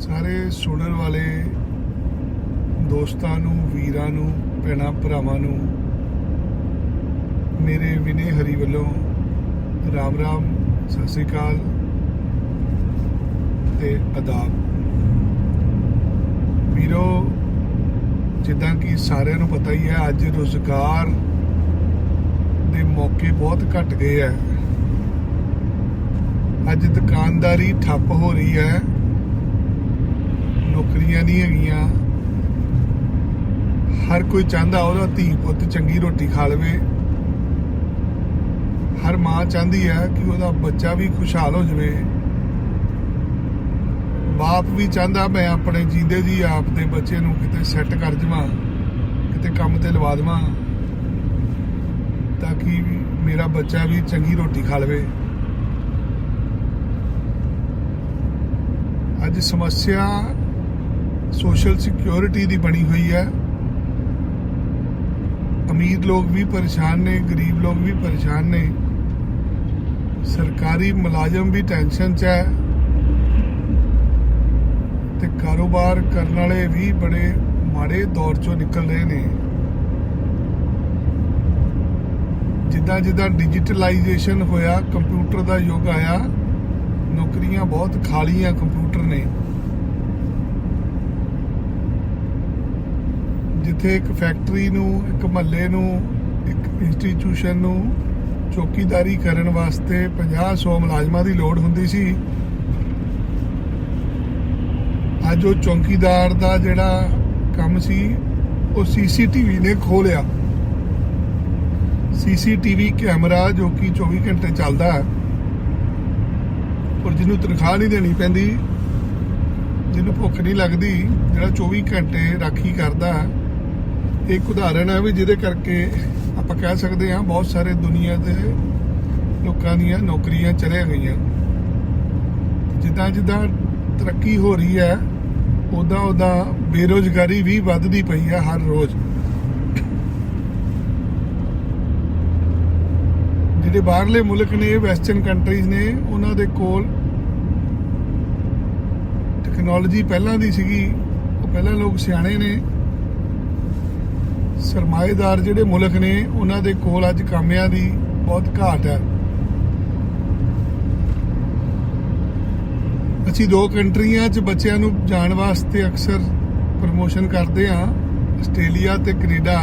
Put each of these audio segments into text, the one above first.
ਸਾਰੇ ਸੁਣਨ ਵਾਲੇ ਦੋਸਤਾਂ ਨੂੰ, ਵੀਰਾਂ ਨੂੰ, ਭੈਣਾਂ ਭਰਾਵਾਂ ਨੂੰ ਮੇਰੇ ਵਿਨੇ ਹਰੀ ਵੱਲੋਂ ਰਾਮ ਰਾਮ, ਸਤਿ ਸ੍ਰੀ ਅਕਾਲ ਤੇ ਆਦਾਬ। ਵੀਰੋ, ਜਿੱਦਾਂ ਕਿ ਸਾਰਿਆਂ ਨੂੰ ਪਤਾ ਹੀ ਹੈ, ਅੱਜ ਰੁਜ਼ਗਾਰ ਦੇ ਮੌਕੇ ਬਹੁਤ ਘਟ ਗਏ ਹੈ। ਅੱਜ ਦੁਕਾਨਦਾਰੀ ਠੱਪ ਹੋ ਰਹੀ ਹੈ, ਨੌਕਰੀਆਂ ਨਹੀਂ ਹੈਗੀਆਂ। ਹਰ ਕੋਈ ਚਾਹੁੰਦਾ ਉਹਦਾ ਧੀ ਪੁੱਤ ਚੰਗੀ ਰੋਟੀ ਖਾ ਲਵੇ। ਹਰ ਮਾਂ ਚਾਹੁੰਦੀ ਹੈ ਕਿ ਉਹਦਾ ਬੱਚਾ ਵੀ ਖੁਸ਼ਹਾਲ ਹੋ ਜਾਵੇ। ਬਾਪ ਵੀ ਚਾਹੁੰਦਾ ਮੈਂ ਆਪਣੇ ਜੀਂਦੇ ਜੀ ਆਪ ਦੇ ਬੱਚੇ ਨੂੰ ਕਿਤੇ ਸੈੱਟ ਕਰ ਜਾਵਾਂ, ਕਿਤੇ ਕੰਮ ਤੇ ਲਵਾ ਦੇਵਾਂ, ਤਾਂ ਕਿ ਮੇਰਾ ਬੱਚਾ ਵੀ ਚੰਗੀ ਰੋਟੀ ਖਾ ਲਵੇ। ਅੱਜ ਸਮੱਸਿਆ ਸੋਸ਼ਲ ਸਿਕਿਉਰਿਟੀ ਦੀ ਬਣੀ ਹੋਈ ਹੈ। ਅਮੀਰ ਲੋਕ ਵੀ ਪਰੇਸ਼ਾਨ ਨੇ, ਗਰੀਬ ਲੋਕ ਵੀ ਪਰੇਸ਼ਾਨ ਨੇ, ਸਰਕਾਰੀ ਮੁਲਾਜ਼ਮ ਵੀ ਟੈਨਸ਼ਨ 'ਚ ਹੈ ਤੇ ਕਾਰੋਬਾਰ ਕਰਨ ਵਾਲੇ ਵੀ ਬੜੇ ਮਾੜੇ ਦੌਰ 'ਚੋਂ ਨਿਕਲ ਰਹੇ ਨੇ। ਜਿੱਦਾਂ ਜਿੱਦਾਂ ਡਿਜੀਟਲਾਈਜੇਸ਼ਨ ਹੋਇਆ, ਕੰਪਿਊਟਰ ਦਾ ਯੁੱਗ ਆਇਆ, ਨੌਕਰੀਆਂ ਬਹੁਤ ਖਾਲੀਆਂ ਕੰਪਿਊਟਰ ਨੇ। ਜਿੱਥੇ ਇੱਕ ਫੈਕਟਰੀ ਨੂੰ, ਇੱਕ ਮਹੱਲੇ ਨੂੰ, ਇੱਕ ਇੰਸਟੀਚਿਊਸ਼ਨ ਨੂੰ ਚੌਕੀਦਾਰੀ ਕਰਨ ਵਾਸਤੇ 50-100 ਮੁਲਾਜ਼ਮਾਂ ਦੀ ਲੋੜ ਹੁੰਦੀ ਸੀ, ਅੱਜ ਉਹ ਚੌਕੀਦਾਰ ਦਾ ਜਿਹੜਾ ਕੰਮ ਸੀ ਉਹ ਸੀਸੀਟੀਵੀ ਨੇ ਖੋਹ ਲਿਆ। ਸੀਸੀਟੀਵੀ ਕੈਮਰਾ ਜੋ ਕਿ 24 ਘੰਟੇ ਚੱਲਦਾ ਹੈ ਔਰ ਜਿਹਨੂੰ ਤਨਖਾਹ ਨਹੀਂ ਦੇਣੀ ਪੈਂਦੀ, ਜਿਹਨੂੰ ਭੁੱਖ ਨਹੀਂ ਲੱਗਦੀ, ਜਿਹੜਾ 24 ਘੰਟੇ ਰਾਖੀ ਕਰਦਾ, ਇੱਕ ਉਦਾਹਰਣ ਹੈ ਵੀ ਜਿਹਦੇ ਕਰਕੇ ਆਪਾਂ ਕਹਿ ਸਕਦੇ ਹਾਂ ਬਹੁਤ ਸਾਰੇ ਦੁਨੀਆ ਦੇ ਲੋਕਾਂ ਦੀਆਂ ਨੌਕਰੀਆਂ ਚਲੇ ਗਈਆਂ। ਜਿੱਦਾਂ ਜਿੱਦਾਂ ਤਰੱਕੀ ਹੋ ਰਹੀ ਹੈ, ਉਦਾਂ ਬੇਰੁਜ਼ਗਾਰੀ ਵੀ ਵੱਧਦੀ ਪਈ ਹੈ ਹਰ ਰੋਜ਼। ਜਿਹੜੇ ਬਾਹਰਲੇ ਮੁਲਕ ਨੇ, ਵੈਸਟਰਨ ਕੰਟਰੀਜ਼ ਨੇ, ਉਹਨਾਂ ਦੇ ਕੋਲ ਟੈਕਨੋਲੋਜੀ ਪਹਿਲਾਂ ਦੀ ਸੀਗੀ, ਉਹ ਪਹਿਲਾਂ ਲੋਕ ਸਿਆਣੇ ਨੇ। ਸਰਮਾਏਦਾਰ ਜਿਹੜੇ ਮੁਲਕ ਨੇ, ਉਹਨਾਂ ਦੇ ਕੋਲ ਅੱਜ ਕਾਮਿਆਂ ਦੀ ਬਹੁਤ ਘਾਟ ਹੈ। ਅਸੀਂ 2 ਕੰਟਰੀਆਂ 'ਚ ਬੱਚਿਆਂ ਨੂੰ ਜਾਣ ਵਾਸਤੇ ਅਕਸਰ ਪ੍ਰਮੋਸ਼ਨ ਕਰਦੇ ਹਾਂ, ਆਸਟ੍ਰੇਲੀਆ ਤੇ ਕੈਨੇਡਾ।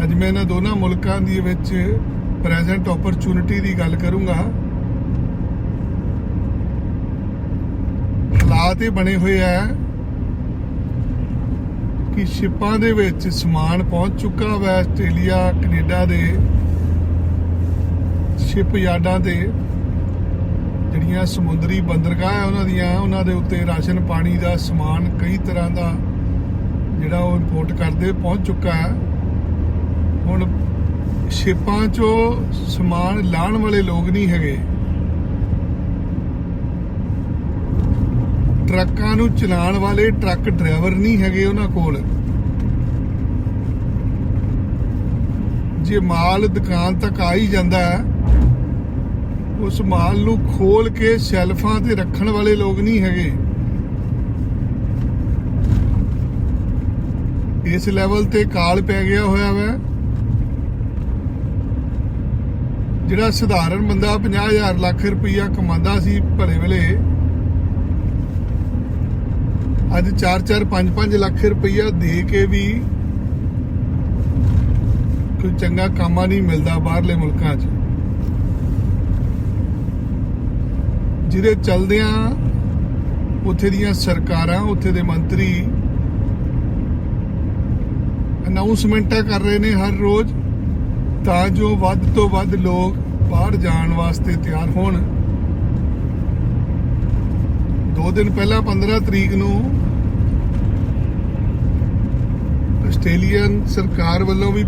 ਅੱਜ ਮੈਂ ਇਹਨਾਂ ਦੋਨਾਂ ਮੁਲਕਾਂ ਦੇ ਵਿੱਚ ਪ੍ਰੈਜ਼ੈਂਟ ਓਪਰਚੁਨਿਟੀ ਦੀ ਗੱਲ ਕਰੂੰਗਾ। ਹਾਲਾਤ ਇਹ ਬਣੇ ਹੋਏ ਆ ਕਿ ਸ਼ਿਪਾਂ ਦੇ ਵਿੱਚ ਸਮਾਨ ਪਹੁੰਚ ਚੁੱਕਾ ਵਾ। ਆਸਟ੍ਰੇਲੀਆ, ਕੈਨੇਡਾ ਦੇ ਸ਼ਿਪ ਯਾਰਡਾਂ ਤੇ ਜਿਹੜੀਆਂ ਸਮੁੰਦਰੀ ਬੰਦਰਗਾਹ ਹੈ ਉਹਨਾਂ ਦੇ ਉੱਤੇ ਰਾਸ਼ਨ ਪਾਣੀ ਦਾ ਸਮਾਨ ਕਈ ਤਰ੍ਹਾਂ ਦਾ ਜਿਹੜਾ ਉਹ ਇੰਪੋਰਟ ਕਰਦੇ ਪਹੁੰਚ ਚੁੱਕਾ ਹੈ। ਹੁਣ ਸ਼ਿਪਾਂ 'ਚੋਂ ਸਮਾਨ ਲਾਉਣ ਵਾਲੇ ਲੋਕ ਨਹੀਂ ਹੈਗੇ, ਟਰੱਕਾਂ ਨੂੰ ਚਲਾਉਣ ਵਾਲੇ ਟਰੱਕ ਡਰਾਈਵਰ ਨਹੀਂ ਹੈਗੇ ਉਹਨਾਂ ਕੋਲ। ਜੇ ਮਾਲ ਦੁਕਾਨ ਤੱਕ ਆ ਹੀ ਜਾਂਦਾ ਹੈ, ਉਸ ਮਾਲ ਨੂੰ ਖੋਲ ਕੇ ਸ਼ੈਲਫਾਂ ਤੇ ਰੱਖਣ ਵਾਲੇ ਲੋਕ ਨਹੀਂ ਹੈਗੇ। ਇਸ ਲੈਵਲ ਤੇ ਕਾਲ ਪੈ ਗਿਆ ਹੋਇਆ ਵਾ। ਜਿਹੜਾ ਸਧਾਰਨ ਬੰਦਾ 50,000 ਲੱਖ ਰੁਪਈਆ ਕਮਾਉਂਦਾ ਸੀ ਭਲੇ ਵੇਲੇ, ਅੱਜ 4-4, 5-5 ਲੱਖ ਰੁਪਈਆ ਦੇ ਕੇ ਵੀ ਕੋਈ ਚੰਗਾ ਕਾਮਾ ਨਹੀਂ ਮਿਲਦਾ ਬਾਹਰਲੇ ਮੁਲਕਾਂ 'ਚ। ਜਿਹਦੇ ਚਲਦਿਆਂ ਉੱਥੇ ਦੀਆਂ ਸਰਕਾਰਾਂ, ਉੱਥੇ ਦੇ ਮੰਤਰੀ ਅਨਾਉਂਸਮੈਂਟਾਂ ਕਰ ਰਹੇ ਨੇ ਹਰ ਰੋਜ਼, ਤਾਂ ਜੋ ਵੱਧ ਤੋਂ ਵੱਧ ਲੋਕ ਬਾਹਰ ਜਾਣ ਵਾਸਤੇ ਤਿਆਰ ਹੋਣ। 2 ਦਿਨ ਪਹਿਲਾਂ 15 ਤਰੀਕ ਨੂੰ ਆਸਟ੍ਰੇਲੀਅਨ ਸਰਕਾਰ ਵੱਲੋਂ ਵੀ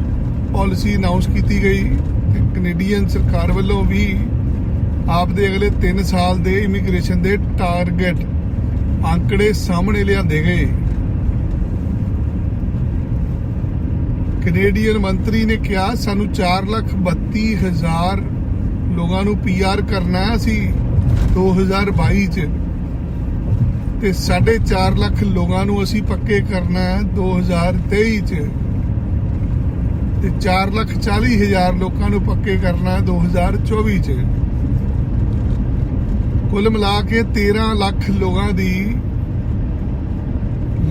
ਪਾਲਿਸੀ ਅਨਾਉਂਸ ਕੀਤੀ ਗਈ ਤੇ ਕੈਨੇਡੀਅਨ ਸਰਕਾਰ ਵੱਲੋਂ ਵੀ ਆਪਦੇ ਅਗਲੇ 3 ਸਾਲ ਦੇ ਇਮੀਗ੍ਰੇਸ਼ਨ ਦੇ ਟਾਰਗੇਟ ਅੰਕੜੇ ਸਾਹਮਣੇ ਲਿਆਂਦੇ ਗਏ। ਕੈਨੇਡੀਅਨ ਮੰਤਰੀ ਨੇ ਕਿਹਾ ਸਾਨੂੰ 4,32,000 ਲੋਕਾਂ ਨੂੰ PR ਕਰਨਾ ਸੀ 2022 'ਚ। ਤੇ 4.5 ਲੱਖ ਲੋਕਾਂ ਨੂੰ ਅਸੀਂ ਪੱਕੇ ਕਰਨਾ ਹੈ 2023 ਚ, ਤੇ 4,40,000 ਲੋਕਾਂ ਨੂੰ ਪੱਕੇ ਕਰਨਾ ਹੈ 2024 ਚ। ਕੁੱਲ ਮਿਲਾ ਕੇ 13 ਲੱਖ ਲੋਕਾਂ ਦੀ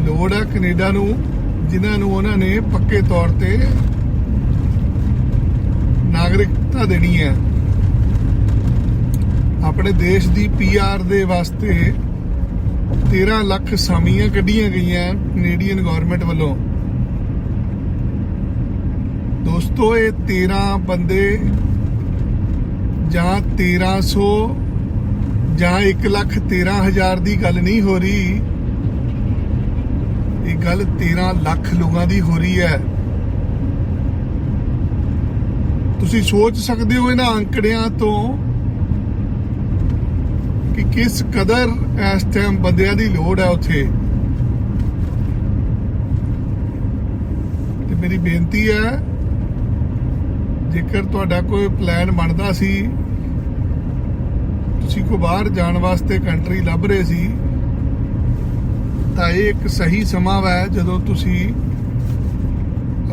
ਲੋੜ ਹੈ ਕੈਨੇਡਾ ਨੂੰ, ਜਿਨ੍ਹਾਂ ਨੂੰ ਉਹਨਾਂ ਨੇ ਪੱਕੇ ਤੌਰ ਤੇ ਨਾਗਰਿਕਤਾ ਦੇਣੀ ਹੈ। ਆਪਣੇ ਦੇਸ਼ ਦੀ PR ਦੇ ਵਾਸਤੇ 13 ਲੱਖ ਅਸਾਮੀਆਂ ਕੱਢੀਆਂ ਗਈਆਂ ਕੈਨੇਡੀਅਨ ਗਵਰਨਮੈਂਟ ਵੱਲੋਂ। ਦੋਸਤੋ, ਇਹ 13 ਬੰਦੇ ਜਾਂ 1300 ਜਾਂ 1,13,000 ਦੀ ਗੱਲ ਨਹੀਂ ਹੋ ਰਹੀ, ਇਹ ਗੱਲ 13 ਲੱਖ ਲੋਕਾਂ ਦੀ ਹੋ ਰਹੀ ਹੈ। ਤੁਸੀਂ ਸੋਚ ਸਕਦੇ ਹੋ ਇਹਨਾਂ ਅੰਕੜਿਆਂ ਤੋਂ ਕਿ ਕਿਸ ਕਦਰ ਇਸ ਟਾਈਮ ਬੰਦਿਆਂ ਦੀ ਲੋੜ ਹੈ ਉੱਥੇ। ਤੇ ਮੇਰੀ ਬੇਨਤੀ ਹੈ, ਜੇਕਰ ਤੁਹਾਡਾ ਕੋਈ ਪਲਾਨ ਬਣਦਾ ਸੀ, ਤੁਸੀਂ ਕੋਈ ਬਾਹਰ ਜਾਣ ਵਾਸਤੇ ਕੰਟਰੀ ਲੱਭ ਰਹੇ ਸੀ, ਤਾਂ ਇਹ ਇੱਕ ਸਹੀ ਸਮਾਂ ਹੈ ਜਦੋਂ ਤੁਸੀਂ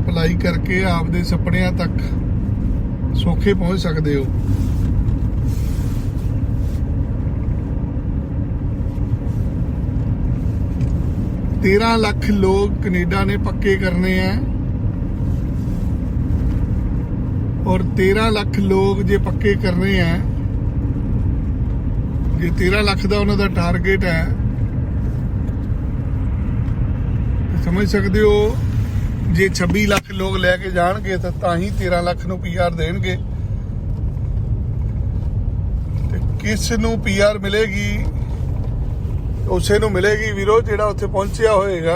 ਅਪਲਾਈ ਕਰਕੇ ਆਪਦੇ ਸੁਪਨਿਆਂ ਤੱਕ ਸੌਖੇ ਪਹੁੰਚ ਸਕਦੇ ਹੋ। तेरह लाख लोग कनेडा ने पक्के करने हैं, और 13 लाख लोग जे पक्के करने हैं, जे 13 लाख का उन्होंने टारगेट है, तो समझ सकते हो जे 26 लाख लोग लैके जाएंगे तो ही 13 लाख नूं PR देंगे। किस नूं PR मिलेगी? उसे नूं मिलेगी वीरो जिहड़ा उत्थे पहुंचिया होएगा।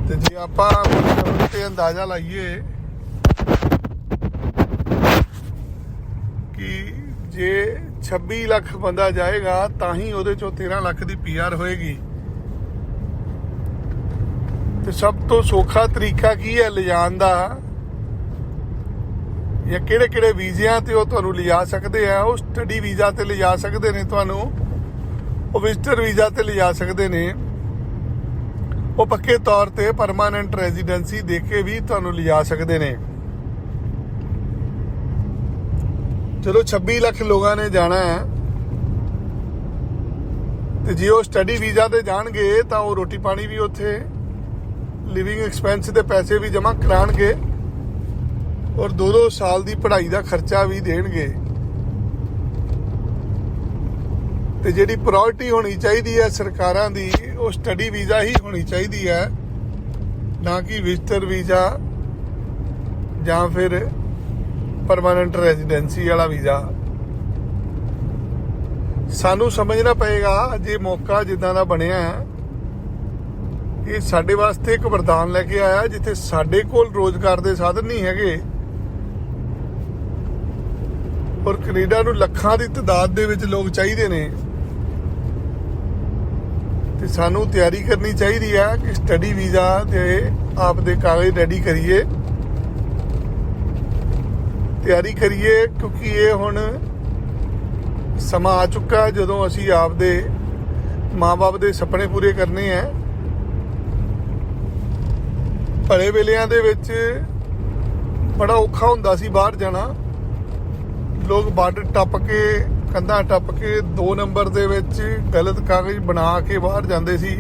ते जे आपां ते अंदाजा लाइए कि जे 26 लाख बंदा जाएगा तां ही उहदे चों 13 लाख दी PR होएगी। ते सब तो सौखा तरीका की है लिजाण दा, या किहड़े किहड़े वीज़ियां ते वो तुहानूं लिजा सकदे आ? वो स्टडी वीज़ा ते लिजा सकदे ने तुहानूं, वो विजिटर वीज़ा ते लिजा सकदे ने, वो पक्के तौर ते परमानेंट रेजिडेंसी दे के भी तुहानूं लिजा सकदे ने। चलो 26 लाख लोगों ने जाना है, ते जे वो स्टडी वीज़ा ते जाणगे तां वो रोटी पानी भी उत्थे लिविंग एक्सपेंस दे पैसे भी जमा कराणगे, और 2-2 साल की पढ़ाई का खर्चा भी देंगे। तो जिहड़ी प्रायोरिटी होनी चाहिए है सरकारां दी, वो स्टडी वीज़ा ही होनी चाहिए है, ना कि विजिटर वीज़ा या फिर परमानेंट रेजिडेंसी वाला वीज़ा। सानू समझना पएगा जे मौका जिद्दां दा बनिया है, ये साडे वास्ते एक वरदान लेके आया, जिथे साडे कोल रोजगार दे साधन नहीं हैगे, और कनेडा नूं लखां दी तादाद दे विच लोग चाहिए ने। ते सानू तैयारी करनी चाहिए है कि स्टडी वीज़ा दे आपदे कागज रेडी करिए, तैयारी करिए, क्योंकि ये हुण समा आ चुका है जदों असीं आपदे माँ बाप दे सपने पूरे करने हैं। भले वेलियां दे विच बड़ा औखा हुंदा सी बाहर जाना, लोग बार्डर टप के कंधा टप के 2 नंबर दे विच गलत कागज बना के बाहर जाते सी।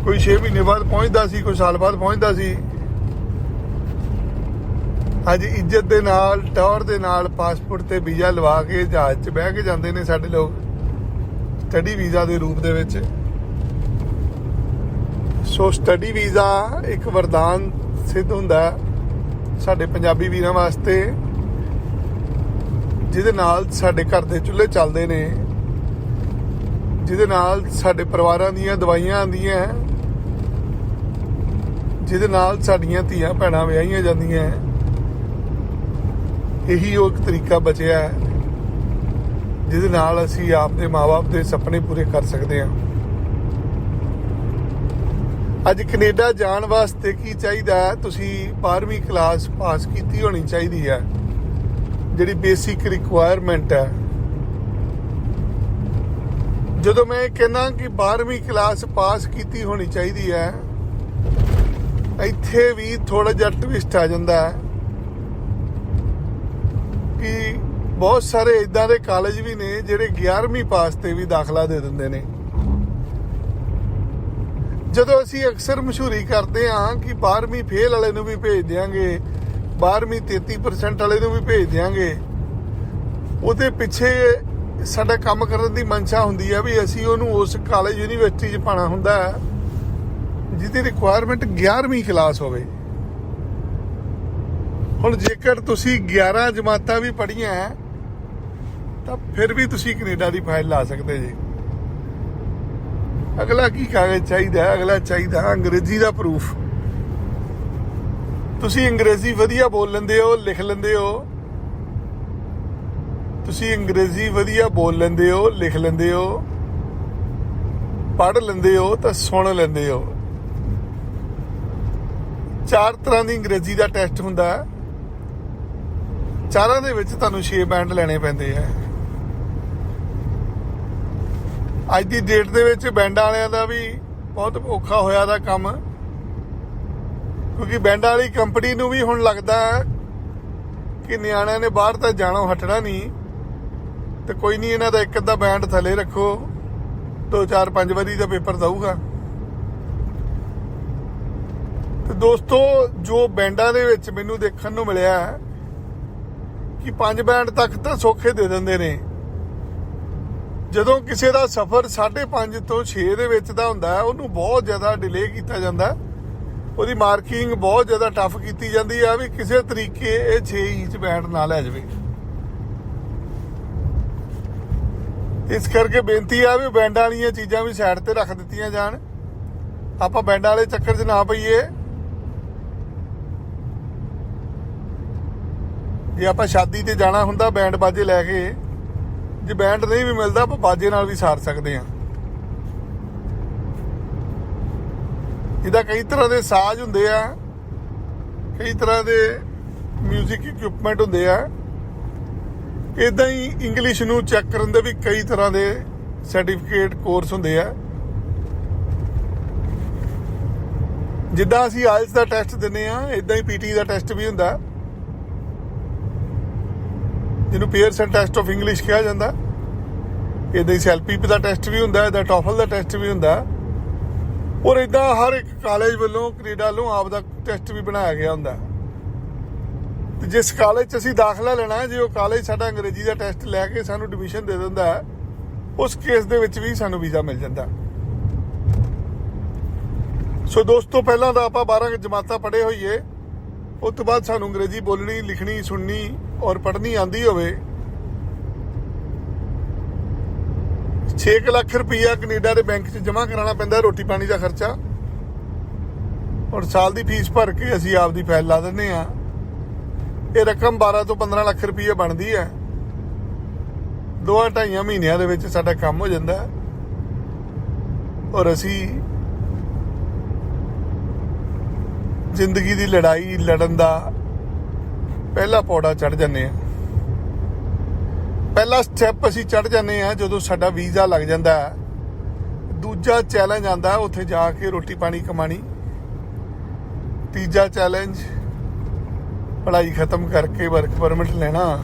कोई 6 महीने बाद पहुंचता सी, कोई साल बाद पहुंचता सी। अज इज्जत दे नाल टौर दे नाल पासपोर्ट ते वीज़ा लवा के जहाज च बह के जाते ने साडे लोग, स्टडी वीज़ा दे रूप दे विच। सो स्टडी वीज़ा एक वरदान सिद्ध हुंदा साडे पंजाबी वीरां वास्ते, जिहदे नाल साडे घर दे चुल्हे चलदे ने, जिहदे नाल साडे परिवारां दीयां दवाइयां आंदियां, जिहदे नाल साडीआं धीआं भैणां विआहियां जांदियां। यही वो एक तरीका बचिया है जिहदे नाल असीं आपदे माँ बाप दे सपने पूरे कर सकदे हां। अज कनेडा जाण वास्ते की चाहिदा है? तुसीं 12वीं क्लास पास कीती होनी चाहिदी है, जिहड़ी बेसिक रिक्वायरमेंट है। ਜਦੋਂ ਮੈਂ ਕਹਿੰਦਾ ਕਿ 12ਵੀਂ ਕਲਾਸ ਪਾਸ ਕੀਤੀ ਹੋਣੀ ਚਾਹੀਦੀ ਹੈ, ਇੱਥੇ ਵੀ ਥੋੜਾ ਜਿਹਾ ਟਵਿਸਟ ਆ ਜਾਂਦਾ ਹੈ ਕਿ ਬਹੁਤ ਸਾਰੇ ਇਦਾਂ ਦੇ ਕਾਲਜ ਵੀ ਨੇ ਜਿਹੜੇ 11ਵੀਂ ਪਾਸ ਤੇ ਵੀ ਦਾਖਲਾ ਦੇ ਦਿੰਦੇ ਨੇ। ਜਦੋਂ ਅਸੀਂ ਅਕਸਰ ਮਸ਼ਹੂਰੀ ਕਰਦੇ ਹਾਂ ਕਿ 12ਵੀਂ ਫੇਲ ਵਾਲੇ ਨੂੰ ਵੀ ਭੇਜ ਦਿਆਂਗੇ, 12ਵੀਂ 33% ਵਾਲੇ ਨੂੰ ਵੀ ਭੇਜ ਦਿਆਂਗੇ, ਉਹਦੇ ਪਿੱਛੇ ਸਾਡਾ ਕੰਮ ਕਰਨ ਦੀ ਮਨਸ਼ਾ ਹੁੰਦੀ ਹੈ ਵੀ ਅਸੀਂ ਉਹਨੂੰ ਉਸ ਕਾਲਜ ਯੂਨੀਵਰਸਿਟੀ 'ਚ ਪਾਉਣਾ ਹੁੰਦਾ ਹੈ ਜਿਹਦੀ ਰਿਕੁਆਇਰਮੈਂਟ 11ਵੀਂ ਕਲਾਸ ਹੋਵੇ। ਹੁਣ ਜੇਕਰ ਤੁਸੀਂ 11 ਜਮਾਤਾਂ ਵੀ ਪੜ੍ਹੀਆਂ ਤਾਂ ਫਿਰ ਵੀ ਤੁਸੀਂ ਕੈਨੇਡਾ ਦੀ ਫਾਈਲ ਲਾ ਸਕਦੇ ਜੀ। ਅਗਲਾ ਕੀ ਕਾਗਜ਼ ਚਾਹੀਦਾ? ਅਗਲਾ ਚਾਹੀਦਾ ਅੰਗਰੇਜ਼ੀ ਦਾ ਪ੍ਰੂਫ। ਤੁਸੀਂ ਅੰਗਰੇਜ਼ੀ ਵਧੀਆ ਬੋਲ ਲੈਂਦੇ ਹੋ, ਲਿਖ ਲੈਂਦੇ ਹੋ, ਤੁਸੀਂ ਅੰਗਰੇਜ਼ੀ ਵਧੀਆ ਬੋਲ ਲੈਂਦੇ ਹੋ, ਲਿਖ ਲੈਂਦੇ ਹੋ, ਪੜ੍ਹ ਲੈਂਦੇ ਹੋ ਤਾਂ ਸੁਣ ਲੈਂਦੇ ਹੋ। 4 ਤਰ੍ਹਾਂ ਦੀ ਅੰਗਰੇਜ਼ੀ ਦਾ ਟੈਸਟ ਹੁੰਦਾ ਹੈ, ਚਾਰਾਂ ਦੇ ਵਿੱਚ ਤੁਹਾਨੂੰ 6 ਬੈਂਡ ਲੈਣੇ ਪੈਂਦੇ ਆ। ਅੱਜ ਦੀ ਡੇਟ ਦੇ ਵਿੱਚ ਬੈਂਡਾਂ ਵਾਲਿਆਂ ਦਾ ਵੀ ਬਹੁਤ ਔਖਾ ਹੋਇਆ ਦਾ ਕੰਮ, ਕਿਉਂਕਿ ਬੈਂਡਾਂ ਵਾਲੀ ਕੰਪਨੀ ਨੂੰ ਵੀ ਹੁਣ ਲੱਗਦਾ ਕਿ ਨਿਆਣਿਆਂ ਨੇ ਬਾਹਰ ਤਾਂ ਜਾਣੋਂ ਹਟਣਾ ਨਹੀਂ, ਤੇ ਕੋਈ ਨਹੀਂ ਇਹਨਾਂ ਦਾ ਇੱਕ ਅੱਧਾ ਬੈਂਡ ਥੱਲੇ ਰੱਖੋ, 2 4 5 ਵਾਰੀ ਦਾ ਪੇਪਰ ਦਊਗਾ। ਤੇ ਦੋਸਤੋ, ਜੋ ਬੈਂਡਾਂ ਦੇ ਵਿੱਚ ਮੈਨੂੰ ਦੇਖਣ ਨੂੰ ਮਿਲਿਆ ਕਿ 5 ਬੈਂਡ ਤੱਕ ਤਾਂ ਸੌਖੇ ਦੇ ਦਿੰਦੇ ਨੇ। ਜਦੋਂ ਕਿਸੇ ਦਾ ਸਫ਼ਰ 5.5 ਤੋਂ 6 ਦੇ ਵਿੱਚ ਦਾ ਹੁੰਦਾ ਹੈ, ਉਹਨੂੰ ਬਹੁਤ ਜ਼ਿਆਦਾ ਡਿਲੇ ਕੀਤਾ ਜਾਂਦਾ, ਉਹਦੀ ਮਾਰਕਿੰਗ ਬਹੁਤ ਜ਼ਿਆਦਾ ਟਫ ਕੀਤੀ ਜਾਂਦੀ ਆ ਵੀ ਕਿਸੇ ਤਰੀਕੇ ਇਹ 6 ਇੰਚ ਬੈਂਡ ਨਾ ਲੈ ਜਾਵੇ। ਇਸ ਕਰਕੇ ਬੇਨਤੀ ਆ ਵੀ ਬੈਂਡਾਂ ਵਾਲੀਆਂ ਚੀਜ਼ਾਂ ਵੀ ਸਾਈਡ ਤੇ ਰੱਖ ਦਿੱਤੀਆਂ ਜਾਣ, ਆਪਾਂ ਬੈਂਡਾਂ ਵਾਲੇ ਚੱਕਰ 'ਚ ਨਾ ਪਈਏ। ਜੇ ਆਪਾਂ ਸ਼ਾਦੀ ਤੇ ਜਾਣਾ ਹੁੰਦਾ ਬੈਂਡ ਬਾਜੇ ਲੈ ਕੇ, ਜੇ ਬੈਂਡ ਨਹੀਂ ਵੀ ਮਿਲਦਾ ਆਪਾਂ ਬਾਜੇ ਨਾਲ ਵੀ ਸਾਰ ਸਕਦੇ ਹਾਂ। ਇਹਦਾ ਕਈ ਤਰ੍ਹਾਂ ਦੇ ਸਾਜ਼ ਹੁੰਦੇ ਆ, ਕਈ ਤਰ੍ਹਾਂ ਦੇ ਮਿਊਜ਼ਿਕ ਇਕਵਿਪਮੈਂਟ ਹੁੰਦੇ ਆ। ਇਦਾਂ ਹੀ ਇੰਗਲਿਸ਼ ਨੂੰ ਚੈੱਕ ਕਰਨ ਦੇ ਵੀ ਕਈ ਤਰ੍ਹਾਂ ਦੇ ਸਰਟੀਫਿਕੇਟ ਕੋਰਸ ਹੁੰਦੇ ਆ। ਜਿੱਦਾਂ ਅਸੀਂ ਆਇਲਸ ਦਾ ਟੈਸਟ ਦਿੰਦੇ ਆ, ਇਦਾਂ ਹੀ ਪੀਟੀ ਦਾ ਟੈਸਟ ਵੀ ਹੁੰਦਾ, ਜਿਹਨੂੰ ਪੀਅਰਸਨ ਟੈਸਟ ਆਫ ਇੰਗਲਿਸ਼ ਕਿਹਾ ਜਾਂਦਾ। ਇਦਾਂ ਹੀ ਸੈਲਪੀਪ ਦਾ ਟੈਸਟ ਵੀ ਹੁੰਦਾ, ਇਦਾਂ ਟੋਫਲ ਦਾ ਟੈਸਟ ਵੀ ਹੁੰਦਾ। ਔਰ ਇਦਾਂ ਹਰ ਇੱਕ ਕਾਲਜ ਵੱਲੋਂ, ਕੈਨੇਡਾ ਵੱਲੋਂ ਆਪ ਦਾ ਟੈਸਟ ਵੀ ਬਣਾਇਆ ਗਿਆ ਹੁੰਦਾ। ਤੇ ਜਿਸ ਕਾਲਜ 'ਚ ਅਸੀਂ ਦਾਖਲਾ ਲੈਣਾ, ਜੇ ਉਹ ਕਾਲਜ ਸਾਡਾ ਅੰਗਰੇਜ਼ੀ ਦਾ ਟੈਸਟ ਲੈ ਕੇ ਸਾਨੂੰ ਐਡਮਿਸ਼ਨ ਦੇ ਦਿੰਦਾ, ਉਸ ਕੇਸ ਦੇ ਵਿੱਚ ਵੀ ਸਾਨੂੰ ਵੀਜ਼ਾ ਮਿਲ ਜਾਂਦਾ। ਸੋ ਦੋਸਤੋ, ਪਹਿਲਾਂ ਤਾਂ ਆਪਾਂ 12 ਜਮਾਤਾਂ ਪੜ੍ਹੇ ਹੋਈਏ, ਉਸ ਤੋਂ ਬਾਅਦ ਸਾਨੂੰ ਅੰਗਰੇਜ਼ੀ ਬੋਲਣੀ, ਲਿਖਣੀ, ਸੁਣਨੀ ਔਰ ਪੜ੍ਹਨੀ ਆਉਂਦੀ ਹੋਵੇ। 6 ਲੱਖ ਰੁਪਈਆ ਕੈਨੇਡਾ ਦੇ ਬੈਂਕ 'ਚ ਜਮ੍ਹਾਂ ਕਰਾਉਣਾ ਪੈਂਦਾ, ਰੋਟੀ ਪਾਣੀ ਦਾ ਖਰਚਾ, ਔਰ ਸਾਲ ਦੀ ਫੀਸ ਭਰ ਕੇ ਅਸੀਂ ਆਪ ਦੀ ਫਾਈਲ ਲਾ ਦਿੰਦੇ ਹਾਂ। ਇਹ ਰਕਮ 12 ਤੋਂ 15 ਲੱਖ ਰੁਪਈਆ ਬਣਦੀ ਹੈ। 2-2.5 ਮਹੀਨਿਆਂ ਦੇ ਵਿੱਚ ਸਾਡਾ ਕੰਮ ਹੋ ਜਾਂਦਾ, ਔਰ ਅਸੀਂ ਜ਼ਿੰਦਗੀ ਦੀ ਲੜਾਈ ਲੜਨ ਦਾ ਪਹਿਲਾ ਪੌੜਾ ਚੜ੍ਹ ਜਾਂਦੇ ਹਾਂ। ਪਹਿਲਾ ਸਟੈਪ ਅਸੀਂ ਚੜ੍ਹ ਜਾਂਦੇ ਹਾਂ ਜਦੋਂ ਸਾਡਾ ਵੀਜ਼ਾ ਲੱਗ ਜਾਂਦਾ। ਦੂਜਾ ਚੈਲੰਜ ਆਉਂਦਾ ਉੱਥੇ ਜਾ ਕੇ ਰੋਟੀ ਪਾਣੀ ਕਮਾਣੀ। ਤੀਜਾ ਚੈਲੰਜ ਪੜ੍ਹਾਈ ਖਤਮ ਕਰਕੇ ਵਰਕ ਪਰਮਿਟ ਲੈਣਾ।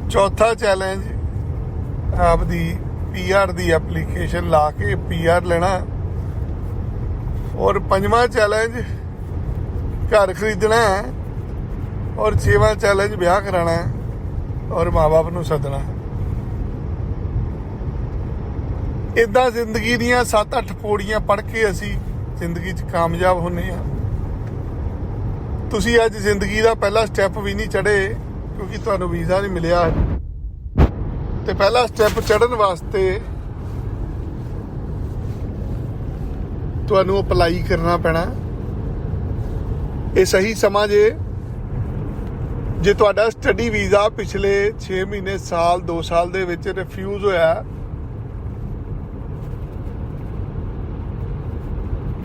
ਚੌਥਾ ਚੈਲੰਜ ਆਪਦੀ PR ਦੀ ਐਪਲੀਕੇਸ਼ਨ ਲਾ ਕੇ PR ਲੈਣਾ। ਔਰ ਪੰਜਵਾਂ ਚੈਲੰਜ ਘਰ ਖਰੀਦਣਾ ਹੈ। ਔਰ 6ਵਾਂ ਚੈਲੰਜ ਵਿਆਹ ਕਰਾਉਣਾ ਔਰ ਮਾਂ-ਬਾਪ ਨੂੰ ਸੱਦਣਾ। ਇਦਾਂ ਜ਼ਿੰਦਗੀ ਦੀਆਂ 7-8 ਪੌੜੀਆਂ ਪੜ੍ਹ ਕੇ ਅਸੀਂ ਜ਼ਿੰਦਗੀ 'ਚ ਕਾਮਯਾਬ ਹੁੰਦੇ ਹਾਂ। ਤੁਸੀਂ ਅੱਜ ਜ਼ਿੰਦਗੀ ਦਾ ਪਹਿਲਾ ਸਟੈਪ ਵੀ ਨਹੀਂ ਚੜ੍ਹੇ ਕਿਉਂਕਿ ਤੁਹਾਨੂੰ ਵੀਜ਼ਾ ਨਹੀਂ ਮਿਲਿਆ। ਤੇ ਪਹਿਲਾ ਸਟੈਪ ਚੜ੍ਹਨ ਵਾਸਤੇ ਤੁਹਾਨੂੰ ਅਪਲਾਈ ਕਰਨਾ ਪੈਣਾ। ਇਹ ਸਹੀ ਸਮਾਂ ਜੇ ਤੁਹਾਡਾ ਸਟੱਡੀ ਵੀਜ਼ਾ ਪਿਛਲੇ 6 ਮਹੀਨੇ, ਸਾਲ, 2 ਸਾਲ ਦੇ ਵਿੱਚ ਰਿਫਿਊਜ਼ ਹੋਇਆ,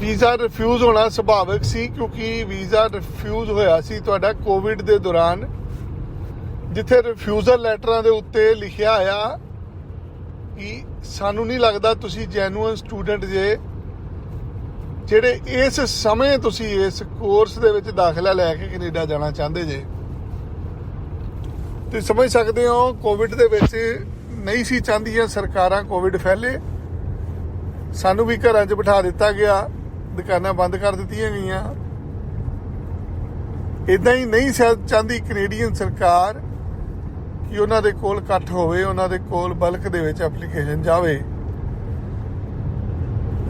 ਵੀਜ਼ਾ ਰਿਫਿਊਜ਼ ਹੋਣਾ ਸੁਭਾਵਿਕ ਸੀ ਕਿਉਂਕਿ ਵੀਜ਼ਾ ਰਿਫਿਊਜ਼ ਹੋਇਆ ਸੀ ਤੁਹਾਡਾ ਕੋਵਿਡ ਦੇ ਦੌਰਾਨ, ਜਿੱਥੇ ਰਿਫਿਊਜ਼ਲ ਲੈਟਰਾਂ ਦੇ ਉੱਤੇ ਲਿਖਿਆ ਆਇਆ ਕਿ ਸਾਨੂੰ ਨਹੀਂ ਲੱਗਦਾ ਤੁਸੀਂ ਜੈਨੂਅਨ ਸਟੂਡੈਂਟ ਜੇ, ਜਿਹੜੇ ਇਸ ਸਮੇਂ ਤੁਸੀਂ ਇਸ ਕੋਰਸ ਦੇ ਵਿੱਚ ਦਾਖਲਾ ਲੈ ਕੇ ਕੈਨੇਡਾ ਜਾਣਾ ਚਾਹੁੰਦੇ ਜੇ। ਤੁਸੀਂ ਸਮਝ ਸਕਦੇ ਹੋ ਕੋਵਿਡ ਦੇ ਵਿੱਚ ਨਹੀਂ ਸੀ ਚਾਹੁੰਦੀਆਂ ਸਰਕਾਰਾਂ ਕੋਵਿਡ ਫੈਲੇ, ਸਾਨੂੰ ਵੀ ਘਰਾਂ 'ਚ ਬਿਠਾ ਦਿੱਤਾ ਗਿਆ, ਦੁਕਾਨਾਂ ਬੰਦ ਕਰ ਦਿੱਤੀਆਂ ਗਈਆਂ। ਇੱਦਾਂ ਹੀ ਨਹੀਂ ਚਾਹੁੰਦੀ ਕੈਨੇਡੀਅਨ ਸਰਕਾਰ ਕਿ ਉਹਨਾਂ ਦੇ ਕੋਲ ਇਕੱਠ ਹੋਵੇ, ਉਹਨਾਂ ਦੇ ਕੋਲ ਬਲਕ ਦੇ ਵਿੱਚ ਐਪਲੀਕੇਸ਼ਨ ਜਾਵੇ,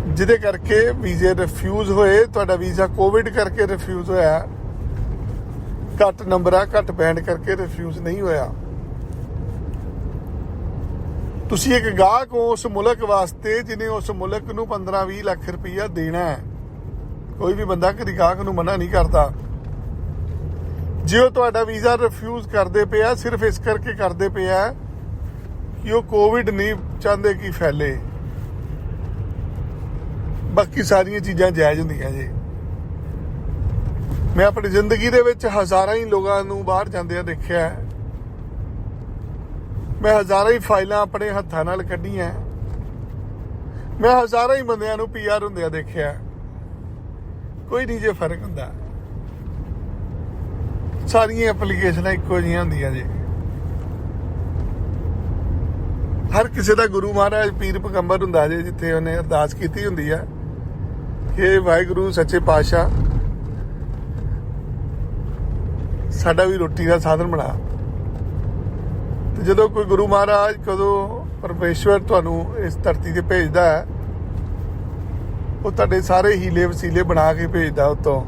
ਜਿਹਦੇ ਕਰਕੇ ਵੀਜ਼ੇ ਰਿਫਿਊਜ਼ ਹੋਏ। ਤੁਹਾਡਾ ਵੀਜ਼ਾ ਕੋਵਿਡ ਕਰਕੇ ਰਿਫਿਊਜ਼ ਹੋਇਆ, ਘੱਟ ਨੰਬਰਾਂ ਘੱਟ ਬੈਂਡ ਕਰਕੇ ਰਿਫਿਊਜ਼ ਨਹੀਂ ਹੋਇਆ। ਤੁਸੀਂ ਇੱਕ ਗਾਹਕ ਹੋ ਉਸ ਮੁਲਕ ਵਾਸਤੇ ਜਿਹਨੇ ਉਸ ਮੁਲਕ ਨੂੰ 15-20 ਲੱਖ ਰੁਪਈਆ ਦੇਣਾ ਹੈ। ਕੋਈ ਵੀ ਬੰਦਾ ਕਦੀ ਗਾਹਕ ਨੂੰ ਮਨਾ ਨਹੀਂ ਕਰਦਾ। ਜੇ ਉਹ ਤੁਹਾਡਾ ਵੀਜ਼ਾ ਰਿਫਿਊਜ਼ ਕਰਦੇ ਪਿਆ, ਸਿਰਫ ਇਸ ਕਰਕੇ ਕਰਦੇ ਪਿਆ ਕਿ ਉਹ ਕੋਵਿਡ ਨਹੀਂ ਚਾਹੁੰਦੇ ਕਿ ਫੈਲੇ। ਬਾਕੀ ਸਾਰੀਆਂ ਚੀਜ਼ਾਂ ਜਾਇਜ਼ ਹੁੰਦੀਆਂ ਜੀ। ਮੈਂ ਆਪਣੀ ਜ਼ਿੰਦਗੀ ਦੇ ਵਿੱਚ ਹਜ਼ਾਰਾਂ ਹੀ ਲੋਕਾਂ ਨੂੰ ਬਾਹਰ ਜਾਂਦਿਆਂ ਦੇਖਿਆ। ਮੈਂ ਹਜ਼ਾਰਾਂ ਹੀ ਫਾਈਲਾਂ ਆਪਣੇ ਹੱਥਾਂ ਨਾਲ ਕੱਢੀਆਂ। ਮੈਂ ਹਜ਼ਾਰਾਂ ਹੀ ਬੰਦਿਆਂ ਨੂੰ PR ਹੁੰਦਿਆਂ ਦੇਖਿਆ। ਕੋਈ ਨਹੀਂ ਜੇ ਫਰਕ ਹੁੰਦਾ। ਸਾਰੀਆਂ ਐਪਲੀਕੇਸ਼ਨਾਂ ਇੱਕੋ ਜਿਹੀਆਂ ਹੁੰਦੀਆਂ ਜੀ। ਹਰ ਕਿਸੇ ਦਾ ਗੁਰੂ ਮਹਾਰਾਜ ਪੀਰ ਪੈਗੰਬਰ ਹੁੰਦਾ ਜੇ, ਜਿੱਥੇ ਉਹਨੇ ਅਰਦਾਸ ਕੀਤੀ ਹੁੰਦੀ ਆ ਕਿ ਵਾਹਿਗੁਰੂ ਸੱਚੇ ਪਾਤਸ਼ਾਹ ਸਾਡਾ ਵੀ ਰੋਟੀ ਦਾ ਸਾਧਨ ਬਣਾ। ਤੇ ਜਦੋਂ ਕੋਈ ਗੁਰੂ ਮਹਾਰਾਜ, ਕਦੋਂ ਪਰਮੇਸ਼ਵਰ ਤੁਹਾਨੂੰ ਇਸ ਧਰਤੀ ਤੇ ਭੇਜਦਾ ਹੈ, ਉਹ ਤੁਹਾਡੇ ਸਾਰੇ ਹੀਲੇ ਵਸੀਲੇ ਬਣਾ ਕੇ ਭੇਜਦਾ ਉੱਤੋਂ।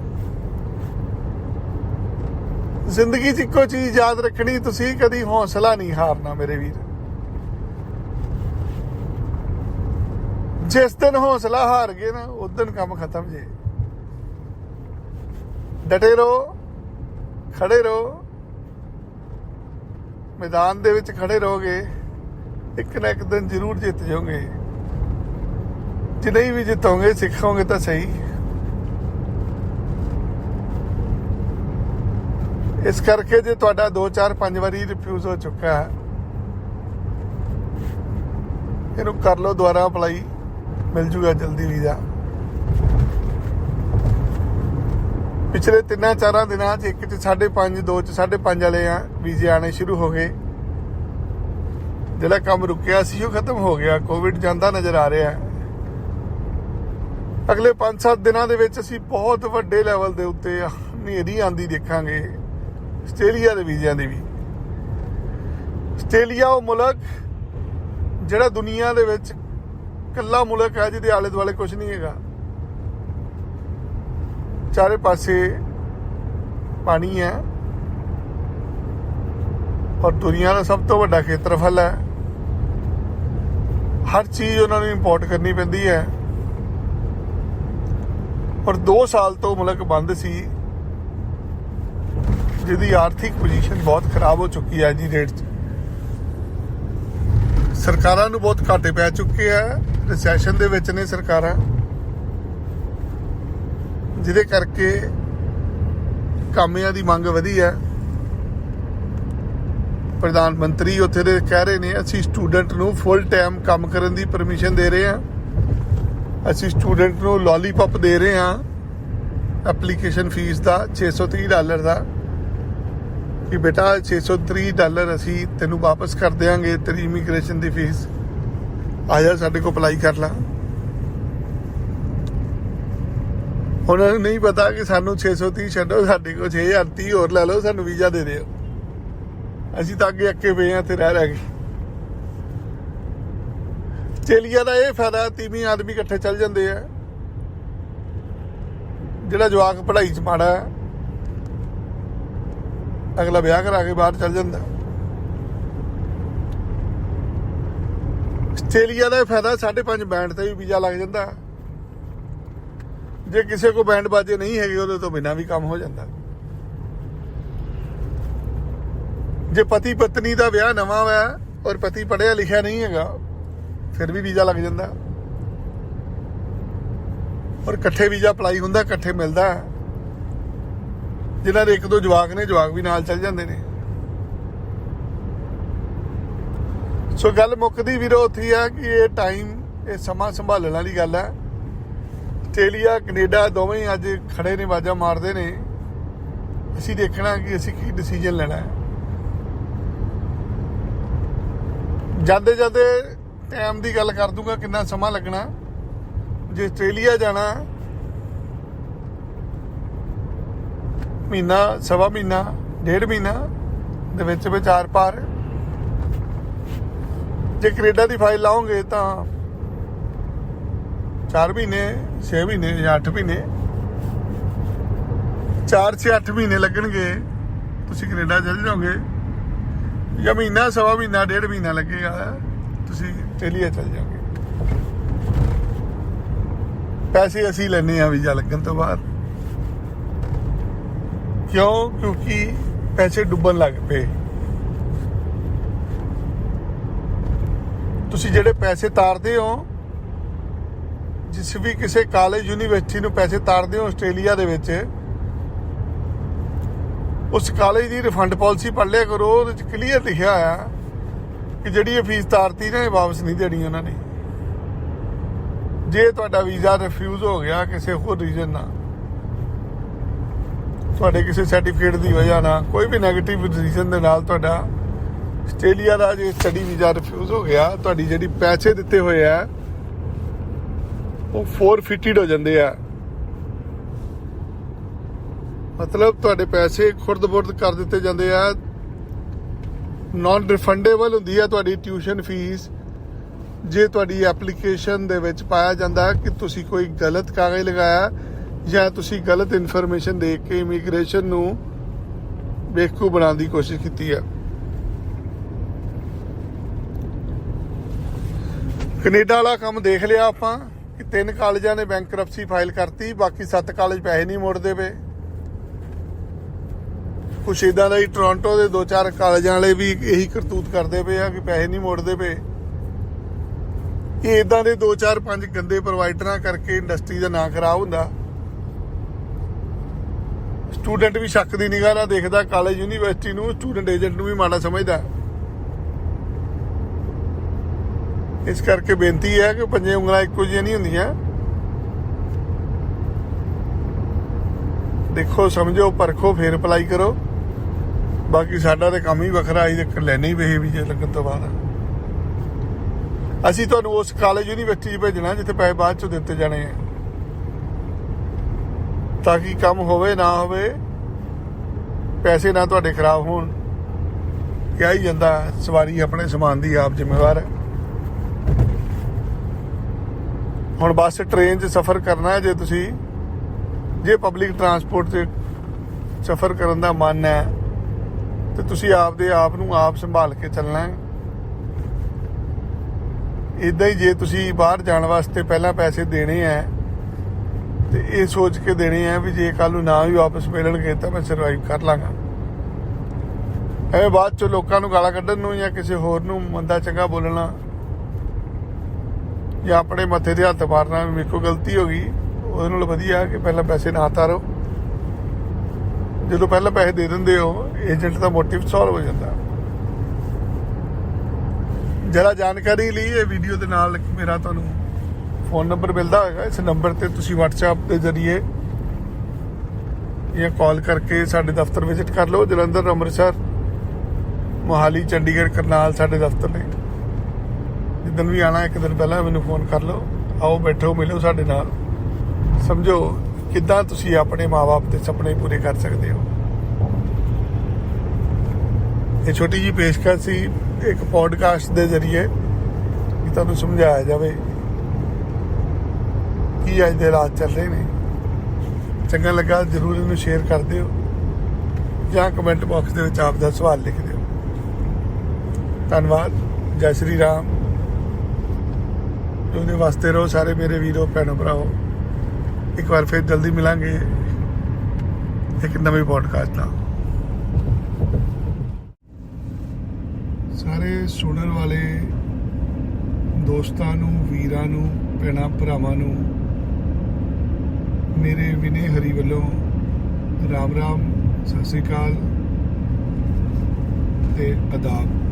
ਜ਼ਿੰਦਗੀ 'ਚ ਇੱਕੋ ਚੀਜ਼ ਯਾਦ ਰੱਖਣੀ, ਤੁਸੀਂ ਕਦੀ ਹੌਸਲਾ ਨਹੀਂ ਹਾਰਨਾ ਮੇਰੇ ਵੀਰ। ਜਿਸ ਦਿਨ ਹੌਸਲਾ ਹਾਰ ਗਏ ਨਾ, ਉਸ ਦਿਨ ਕੰਮ ਖਤਮ ਜੇ। ਡਟੇ ਰਹੋ, ਖੜੇ ਰਹੋ, ਮੈਦਾਨ ਦੇ ਵਿੱਚ ਖੜੇ ਰਹੋਗੇ, ਇੱਕ ਨਾ ਇੱਕ ਦਿਨ ਜ਼ਰੂਰ ਜਿੱਤ ਜਾਓਗੇ। ਜੇ ਨਹੀਂ ਵੀ ਜਿੱਤੋਗੇ, ਸਿੱਖੋਗੇ ਤਾਂ ਸਹੀ। ਇਸ ਕਰਕੇ ਜੇ ਤੁਹਾਡਾ 2 4 5 ਵਾਰੀ ਰਿਫਿਊਜ਼ ਹੋ ਚੁੱਕਾ ਹੈ, ਇਹਨੂੰ ਕਰ ਲਓ ਦੁਬਾਰਾ ਅਪਲਾਈ, ਮਿਲ ਜੂਗਾ ਜਲਦੀ ਵੀਜ਼ਾ। ਪਿਛਲੇ 3-4 ਦਿਨਾਂ 'ਚ ਇੱਕ 'ਚ 5.5, 2 'ਚ 5.5 ਵਾਲੇ ਵੀਜ਼ੇ ਆਣੇ ਸ਼ੁਰੂ ਹੋ ਗਏ। ਜਿਹੜਾ ਕੰਮ ਰੁਕਿਆ ਸੀ ਉਹ ਖਤਮ ਹੋ ਗਿਆ। ਕੋਵਿਡ ਜਾਂਦਾ ਨਜ਼ਰ ਆ ਰਿਹਾ। ਅਗਲੇ 5-7 ਦਿਨਾਂ ਦੇ ਵਿੱਚ ਅਸੀਂ ਬਹੁਤ ਵੱਡੇ ਲੈਵਲ ਦੇ ਉੱਤੇ ਹਨੇਰੀ ਆਂਦੀ ਦੇਖਾਂਗੇ ਆਸਟ੍ਰੇਲੀਆ ਦੇ ਵੀਜ਼ਿਆਂ ਦੀ ਵੀ। ਆਸਟ੍ਰੇਲੀਆ ਉਹ ਮੁਲਕ ਜਿਹੜਾ ਦੁਨੀਆ ਦੇ ਵਿੱਚ ਇਕੱਲਾ ਮੁਲਕ ਹੈ ਜਿਹਦੇ ਆਲੇ ਦੁਆਲੇ ਕੁਝ ਨਹੀਂ ਹੈਗਾ। ਚਾਰੇ ਪਾਸੇ ਪਾਣੀ ਹੈ ਔਰ ਦੁਨੀਆ ਦਾ ਸਭ ਤੋਂ ਵੱਡਾ ਖੇਤਰਫਲ ਹੈ। ਹਰ ਚੀਜ਼ ਉਹਨਾਂ ਨੂੰ ਇੰਪੋਰਟ ਕਰਨੀ ਪੈਂਦੀ ਹੈ। ਔਰ 2 ਸਾਲ ਤੋਂ ਮੁਲਕ ਬੰਦ ਸੀ, ਜਿਹਦੀ ਆਰਥਿਕ ਪੋਜੀਸ਼ਨ ਬਹੁਤ ਖਰਾਬ ਹੋ ਚੁੱਕੀ ਹੈ ਅੱਜ ਦੀ ਡੇਟ 'ਚ। ਸਰਕਾਰਾਂ ਨੂੰ ਬਹੁਤ ਘਾਟੇ ਪੈ ਚੁੱਕੇ ਆ, ਰਿਸੈਸ਼ਨ ਦੇ ਵਿੱਚ ਨੇ ਸਰਕਾਰਾਂ, ਜਿਹਦੇ ਕਰਕੇ ਕਾਮਿਆਂ ਦੀ ਮੰਗ ਵਧੀ ਹੈ। ਪ੍ਰਧਾਨ ਮੰਤਰੀ ਉੱਥੇ ਦੇ ਕਹਿ ਰਹੇ ਨੇ, ਅਸੀਂ ਸਟੂਡੈਂਟ ਨੂੰ ਫੁੱਲ ਟਾਈਮ ਕੰਮ ਕਰਨ ਦੀ ਪਰਮਿਸ਼ਨ ਦੇ ਰਹੇ ਹਾਂ। ਅਸੀਂ ਸਟੂਡੈਂਟ ਨੂੰ ਲੋਲੀਪੌਪ ਦੇ ਰਹੇ ਹਾਂ ਐਪਲੀਕੇਸ਼ਨ ਫੀਸ ਦਾ $630 ਦਾ, ਕਿ ਬੇਟਾ $630 ਅਸੀਂ ਤੈਨੂੰ ਵਾਪਸ ਕਰ ਦਿਆਂਗੇ ਤੇਰੀ ਇਮੀਗ੍ਰੇਸ਼ਨ ਦੀ ਫੀਸ, ਆ ਜਾ ਸਾਡੇ ਕੋਲ ਅਪਲਾਈ ਕਰ ਲਾ। ਉਹਨਾਂ ਨੂੰ ਨਹੀਂ ਪਤਾ ਕਿ ਸਾਨੂੰ 630 ਛੱਡੋ, ਸਾਡੇ ਕੋਲ 6030 ਹੋਰ ਲੈ ਲਓ, ਸਾਨੂੰ ਵੀਜ਼ਾ ਦੇ ਦਿਓ। ਅਸੀਂ ਤਾਂ ਅੱਗੇ ਅੱਕੇ ਪਏ ਹਾਂ ਤੇ ਰਹਿ ਗਏ। ਆਸਟ੍ਰੇਲੀਆ ਦਾ ਇਹ ਫਾਇਦਾ, ਤੀਵੀਂ ਆਦਮੀ ਇਕੱਠੇ ਚੱਲ ਜਾਂਦੇ ਆ। ਜਿਹੜਾ ਜਵਾਕ ਪੜ੍ਹਾਈ 'ਚ ਮਾੜਾ ਹੈ, ਅਗਲਾ ਵਿਆਹ ਕਰਾ ਕੇ ਬਾਹਰ ਚੱਲ ਜਾਂਦਾ। ਆਸਟ੍ਰੇਲੀਆ ਦਾ ਇਹ ਫਾਇਦਾ, 5.5 ਬੈਂਡ ਤੇ ਵੀ ਵੀਜ਼ਾ ਲੱਗ ਜਾਂਦਾ। ਜੇ ਕਿਸੇ ਕੋ ਬੈਂਡ ਬਾਜੇ ਨਹੀਂ ਹੈਗੇ, ਉਹਦੇ ਤੋਂ ਬਿਨਾਂ ਵੀ ਕੰਮ ਹੋ ਜਾਂਦਾ। ਜੇ ਪਤੀ ਪਤਨੀ ਦਾ ਵਿਆਹ ਨਵਾਂ ਹੋਇਆ ਔਰ ਪਤੀ ਪੜ੍ਹਿਆ ਲਿਖਿਆ ਨਹੀਂ ਹੈਗਾ, ਫਿਰ ਵੀ ਵੀਜ਼ਾ ਲੱਗ ਜਾਂਦਾ। ਔਰ ਇਕੱਠੇ ਵੀਜ਼ਾ ਅਪਲਾਈ ਹੁੰਦਾ, ਇਕੱਠੇ ਮਿਲਦਾ। ਜਿਨ੍ਹਾਂ ਦੇ 1-2 ਜਵਾਕ ਨੇ, ਜਵਾਕ ਵੀ ਨਾਲ ਚੱਲ ਜਾਂਦੇ ਨੇ। ਸੋ ਗੱਲ ਮੁੱਕਦੀ ਵੀਰੋ ਉੱਥੇ ਹੀ ਆ ਕਿ ਇਹ ਟਾਈਮ, ਇਹ ਸਮਾਂ ਸੰਭਾਲਣ ਵਾਲੀ ਗੱਲ ਹੈ। ਆਸਟ੍ਰੇਲੀਆ ਕੈਨੇਡਾ ਦੋਵੇਂ ਹੀ ਅੱਜ ਖੜੇ ਨੇ, ਆਵਾਜ਼ਾਂ ਮਾਰਦੇ ਨੇ। ਅਸੀਂ ਦੇਖਣਾ ਕਿ ਅਸੀਂ ਕੀ ਡਿਸੀਜਨ ਲੈਣਾ ਹੈ। ਜਾਂਦੇ ਜਾਂਦੇ ਟਾਈਮ ਦੀ ਗੱਲ ਕਰ ਦੂੰਗਾ, ਕਿੰਨਾ ਸਮਾਂ ਲੱਗਣਾ। ਜੇ ਆਸਟ੍ਰੇਲੀਆ ਜਾਣਾ ਮਹੀਨਾ, ਸਵਾ ਮਹੀਨਾ, 1.5 ਮਹੀਨਾ ਦੇ ਵਿੱਚ ਵਿਚਾਰ ਪਾਰ। ਜੇ ਕੈਨੇਡਾ ਦੀ ਫਾਈਲ ਲਾਓਗੇ ਤਾਂ 4 ਮਹੀਨੇ, 6 ਮਹੀਨੇ ਜਾਂ 8 ਮਹੀਨੇ, 4 से 8 ਮਹੀਨੇ ਲੱਗਣਗੇ। ਤੁਸੀਂ ਕੈਨੇਡਾ ਚਲ ਜਾਓਗੇ, ਜਾਂ ਮਹੀਨਾ, ਸਵਾ ਮਹੀਨਾ, 1.5 ਮਹੀਨਾ ਲੱਗੇਗਾ, ਤੁਸੀਂ ਆਸਟ੍ਰੇਲੀਆ ਚਲ ਜਾਓਗੇ। ਪੈਸੇ ਅਸੀਂ ਲੈਣੇ ਆ ਵੀਜ਼ਾ ਲੱਗਣ ਤੋਂ ਬਾਅਦ। ਕਿਉਂ? ਕਿਉਂਕਿ ਪੈਸੇ ਡੁੱਬਣ ਲੱਗ ਪਏ। ਤੁਸੀਂ ਜਿਹੜੇ ਪੈਸੇ ਤਾਰਦੇ ਹੋ, ਜਿਸ ਵੀ ਕਿਸੇ ਕਾਲਜ, ਯੂਨੀਵਰਸਿਟੀ ਨੂੰ ਪੈਸੇ ਤਾਰਦੇ ਹੋ ਆਸਟ੍ਰੇਲੀਆ ਦੇ ਵਿੱਚ, ਉਸ ਕਾਲਜ ਦੀ ਰਿਫੰਡ ਪਾਲਿਸੀ ਪੜ੍ਹ ਲਿਆ ਕਰੋ। ਉਹਦੇ 'ਚ ਕਲੀਅਰ ਲਿਖਿਆ ਹੋਇਆ ਕਿ ਜਿਹੜੀ ਇਹ ਫੀਸ ਤਾਰਤੀ ਨਾ, ਇਹ ਵਾਪਸ ਨਹੀਂ ਦੇਣੀ ਉਹਨਾਂ ਨੇ। ਜੇ ਤੁਹਾਡਾ ਵੀਜ਼ਾ ਰਿਫਿਊਜ਼ ਹੋ ਗਿਆ ਕਿਸੇ ਹੋਰ ਰੀਜ਼ਨ ਨਾਲ, ਤੁਹਾਡੇ ਕਿਸੇ ਸਰਟੀਫਿਕੇਟ ਦੀ ਵਜ੍ਹਾ ਨਾਲ, ਕੋਈ ਵੀ ਨੈਗੇਟਿਵ ਰੀਜ਼ਨ ਦੇ ਨਾਲ ਤੁਹਾਡਾ ਆਸਟ੍ਰੇਲੀਆ ਦਾ ਜੇ ਸਟੱਡੀ ਵੀਜ਼ਾ ਰਿਫਿਊਜ਼ ਹੋ ਗਿਆ, ਤੁਹਾਡੀ ਜਿਹੜੀ ਪੈਸੇ ਦਿੱਤੇ ਹੋਏ ਆ ਉਹ ਫੋਰਫਿਟਡ ਹੋ ਜਾਂਦੇ ਆ। ਮਤਲਬ ਤੁਹਾਡੇ ਪੈਸੇ ਖੁਰਦ-ਬੁਰਦ ਕਰ ਦਿੱਤੇ ਜਾਂਦੇ ਆ। ਨਾਨ ਰਿਫੰਡੇਬਲ ਹੁੰਦੀ ਹੈ ਤੁਹਾਡੀ ਟਿਊਸ਼ਨ ਫੀਸ ਜੇ ਤੁਹਾਡੀ ਐਪਲੀਕੇਸ਼ਨ ਦੇ ਵਿੱਚ ਪਾਇਆ ਜਾਂਦਾ ਕਿ ਤੁਸੀਂ ਕੋਈ ਗਲਤ ਕਾਗਜ਼ ਲਗਾਇਆ ਜਾਂ ਤੁਸੀਂ ਗਲਤ ਇਨਫੋਰਮੇਸ਼ਨ ਦੇ ਕੇ ਇਮੀਗ੍ਰੇਸ਼ਨ ਨੂੰ ਬੇਵਕੂਫ ਬਣਾਉਣ ਦੀ ਕੋਸ਼ਿਸ਼ ਕੀਤੀ ਹੈ। ਕੈਨੇਡਾ ਵਾਲਾ ਕੰਮ ਦੇਖ ਲਿਆ ਆਪਾਂ ਕਿ 3 ਕਾਲਜਾਂ ਨੇ ਬੈਂਕਰਪਸੀ ਫਾਈਲ ਕਰਤੀ, ਬਾਕੀ 7 ਕਾਲਜ ਪੈਸੇ ਨਹੀਂ ਮੋੜਦੇ ਪਏ। ਕੁਛ ਇੱਦਾਂ ਦਾ ਹੀ ਟੋਰਾਂਟੋ ਦੇ 2-4 ਕਾਲਜਾਂ ਵਾਲੇ ਵੀ ਇਹੀ ਕਰਤੂਤ ਕਰਦੇ ਪਏ ਆ ਕਿ ਪੈਸੇ ਨਹੀਂ ਮੋੜਦੇ ਪਏ। ਇਹ ਇੱਦਾਂ ਦੇ 2-4-5 ਗੰਦੇ ਪ੍ਰੋਵਾਈਡਰਾਂ ਕਰਕੇ ਇੰਡਸਟਰੀ ਦਾ ਨਾਂ ਖਰਾਬ ਹੁੰਦਾ। ਸਟੂਡੈਂਟ ਵੀ ਸ਼ੱਕ ਦੀ ਨਿਗਾਹ ਨਾਲ ਦੇਖਦਾ ਕਾਲਜ, ਯੂਨੀਵਰਸਿਟੀ ਨੂੰ, ਸਟੂਡੈਂਟ ਏਜੰਟ ਨੂੰ ਵੀ ਮਾੜਾ ਸਮਝਦਾ। ਇਸ ਕਰਕੇ ਬੇਨਤੀ ਹੈ ਕਿ 5 ਉਂਗਲਾਂ ਇੱਕੋ ਜਿਹੀਆਂ ਨਹੀਂ ਹੁੰਦੀਆਂ। ਦੇਖੋ, ਸਮਝੋ, ਪਰਖੋ, ਫੇਰ ਅਪਲਾਈ ਕਰੋ। ਬਾਕੀ ਸਾਡਾ ਤਾਂ ਕੰਮ ਹੀ ਵੱਖਰਾ, ਅਸੀਂ ਤਾਂ ਲੈਣੇ ਹੀ ਪਏ ਵੀਜ਼ੇ ਲੱਗਣ ਤੋਂ ਬਾਅਦ। ਅਸੀਂ ਤੁਹਾਨੂੰ ਉਸ ਕਾਲਜ, ਯੂਨੀਵਰਸਿਟੀ 'ਚ ਭੇਜਣਾ ਜਿੱਥੇ ਪੈਸੇ ਬਾਅਦ 'ਚੋਂ ਦਿੱਤੇ ਜਾਣੇ ਆ, ਤਾਂ ਕਿ ਕੰਮ ਹੋਵੇ ਨਾ ਹੋਵੇ, ਪੈਸੇ ਨਾ ਤੁਹਾਡੇ ਖਰਾਬ ਹੋਣ। ਕਿਹਾ ਹੀ ਜਾਂਦਾ, ਸਵਾਰੀ ਆਪਣੇ ਸਮਾਨ ਦੀ ਆਪ ਜ਼ਿੰਮੇਵਾਰ ਹੈ। ਹੁਣ ਬੱਸ, ਟ੍ਰੇਨ 'ਚ ਸਫ਼ਰ ਕਰਨਾ ਹੈ, ਜੇ ਤੁਸੀਂ ਜੇ ਪਬਲਿਕ ਟਰਾਂਸਪੋਰਟ 'ਤੇ ਸਫ਼ਰ ਕਰਨ ਦਾ ਮਨ ਹੈ ਤੇ ਤੁਸੀਂ ਆਪਦੇ ਆਪ ਨੂੰ ਆਪ ਸੰਭਾਲ ਕੇ ਚੱਲਣਾ ਹੈ। ਇੱਦਾਂ ਹੀ ਜੇ ਤੁਸੀਂ ਬਾਹਰ ਜਾਣ ਵਾਸਤੇ ਪਹਿਲਾਂ ਪੈਸੇ ਦੇਣੇ ਹੈ ਤੇ ਇਹ ਸੋਚ ਕੇ ਦੇਣੇ ਹੈ ਵੀ ਜੇ ਕੱਲ ਨੂੰ ਨਾ ਵੀ ਵਾਪਸ ਮਿਲਣਗੇ ਤਾਂ ਮੈਂ ਸਰਵਾਈਵ ਕਰ ਲਾਂਗਾ। ਐਵੇਂ ਬਾਅਦ 'ਚੋਂ ਲੋਕਾਂ ਨੂੰ ਗਾਲਾਂ ਕੱਢਣ ਨੂੰ ਜਾਂ ਕਿਸੇ ਹੋਰ ਨੂੰ ਮੰਦਾ ਚੰਗਾ ਬੋਲਣਾ ਜਾਂ ਆਪਣੇ ਮੱਥੇ 'ਤੇ ਹੱਥ ਮਾਰਨਾ, ਮੇਰੇ ਕੋਲ ਗਲਤੀ ਹੋ ਗਈ, ਉਹਦੇ ਨਾਲ ਵਧੀਆ ਕਿ ਪਹਿਲਾਂ ਪੈਸੇ ਨਾ ਤਾਰੋ। ਜਦੋਂ ਪਹਿਲਾਂ ਪੈਸੇ ਦੇ ਦਿੰਦੇ ਹੋ, ਏਜੰਟ ਦਾ ਮੋਟਿਵ ਸੋਲਵ ਹੋ ਜਾਂਦਾ। ਜਰਾ ਜਾਣਕਾਰੀ ਲਈ ਇਹ ਵੀਡੀਓ ਦੇ ਨਾਲ ਮੇਰਾ ਤੁਹਾਨੂੰ ਫੋਨ ਨੰਬਰ ਮਿਲਦਾ ਹੋਏਗਾ। ਇਸ ਨੰਬਰ ਤੇ ਤੁਸੀਂ WhatsApp ਦੇ ਜ਼ਰੀਏ ਜਾਂ ਕਾਲ ਕਰਕੇ ਸਾਡੇ ਦਫ਼ਤਰ ਵਿਜ਼ਿਟ ਕਰ ਲਓ। ਜਲੰਧਰ, ਅੰਮ੍ਰਿਤਸਰ, ਮੋਹਾਲੀ, ਚੰਡੀਗੜ੍ਹ, ਕਰਨਾਲ ਸਾਡੇ ਦਫ਼ਤਰ ਨੇ। ਜਿੱਦਣ ਵੀ ਆਉਣਾ, ਇੱਕ ਦਿਨ ਪਹਿਲਾਂ ਮੈਨੂੰ ਫੋਨ ਕਰ ਲਓ। ਆਓ, ਬੈਠੋ, ਮਿਲੋ ਸਾਡੇ ਨਾਲ, ਸਮਝੋ ਕਿੱਦਾਂ ਤੁਸੀਂ ਆਪਣੇ ਮਾਂ-ਬਾਪ ਦੇ ਸੁਪਨੇ ਪੂਰੇ ਕਰ ਸਕਦੇ ਹੋ। ਇਹ ਛੋਟੀ ਜਿਹੀ ਪੇਸ਼ਕਸ਼ ਸੀ ਇੱਕ ਪੋਡਕਾਸਟ ਦੇ ਜ਼ਰੀਏ ਕਿ ਤੁਹਾਨੂੰ ਸਮਝਾਇਆ ਜਾਵੇ ਕੀ ਅੱਜ ਦੇ ਹਾਲਾਤ ਚੱਲ ਰਹੇ ਨੇ। ਚੰਗਾ ਲੱਗਾ ਜ਼ਰੂਰ ਇਹਨੂੰ ਸ਼ੇਅਰ ਕਰ ਦਿਓ ਜਾਂ ਕਮੈਂਟ ਬਾਕਸ ਦੇ ਵਿੱਚ ਆਪ ਦਾ ਸਵਾਲ ਲਿਖ ਦਿਓ। ਧੰਨਵਾਦ। ਜੈ ਸ਼੍ਰੀ ਰਾਮ। ਉਹਦੇ ਵਾਸਤੇ ਰਹੋ ਸਾਰੇ ਮੇਰੇ ਵੀਰੋ, ਭੈਣੋ, ਭਰਾਓ। ਇੱਕ ਵਾਰ ਫਿਰ ਜਲਦੀ ਮਿਲਾਂਗੇ ਇੱਕ ਨਵੀਂ ਪੋਡਕਾਸਟ ਨਾਲ। ਸਾਰੇ ਸੁਣਨ ਵਾਲੇ ਦੋਸਤਾਂ ਨੂੰ, ਵੀਰਾਂ ਨੂੰ, ਭੈਣਾਂ, ਭਰਾਵਾਂ ਨੂੰ ਮੇਰੇ ਵਿਨੇ ਹਰੀ ਵੱਲੋਂ ਰਾਮ ਰਾਮ, ਸਤਿ ਸ੍ਰੀ ਅਕਾਲ ਤੇ ਆਦਾਬ।